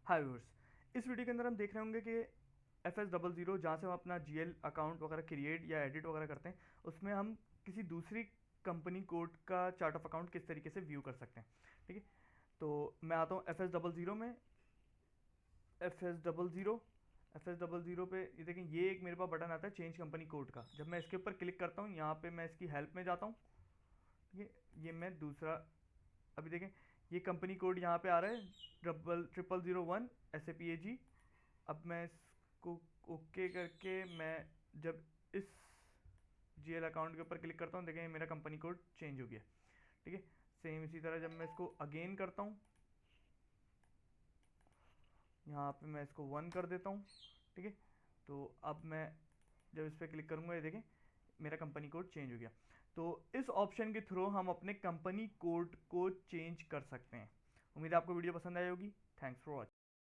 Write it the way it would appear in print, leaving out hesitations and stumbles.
हाय viewers, इस video के अंदर हम देख रहे होंगे कि FS00 जहाँ से हम अपना GL अकाउंट वगैरह क्रिएट या एडिट वगैरह करते हैं, उसमें हम किसी दूसरी कंपनी कोड का चार्ट ऑफ अकाउंट किस तरीके से व्यू कर सकते हैं। ठीक है, तो मैं आता हूँ FS00 में। FS00 पे ये देखें, ये एक मेरे पास बटन आता है चेंज कंपनी कोड का। जब मैं इसके ऊपर क्लिक करता हूँ, यहाँ पे मैं इसकी हेल्प में जाता हूँ। ठीक है, ये मैं दूसरा, अभी देखें ये कंपनी कोड यहाँ पे आ रहा है 0001 SAPAG। अब मैं इसको ओके करके मैं जब इस GL अकाउंट के ऊपर क्लिक करता हूँ, देखें मेरा कंपनी कोड चेंज हो गया। ठीक है, सेम इसी तरह जब मैं इसको अगेन करता हूँ, यहाँ पे मैं इसको 1 कर देता हूँ। ठीक है, तो अब मैं जब इस पर क्लिक करूँगा, ये देखें मेरा कंपनी कोड चेंज हो गया। तो इस ऑप्शन के थ्रू हम अपने कंपनी कोड को चेंज कर सकते हैं। उम्मीद है आपको वीडियो पसंद आई होगी। Thanks for watching.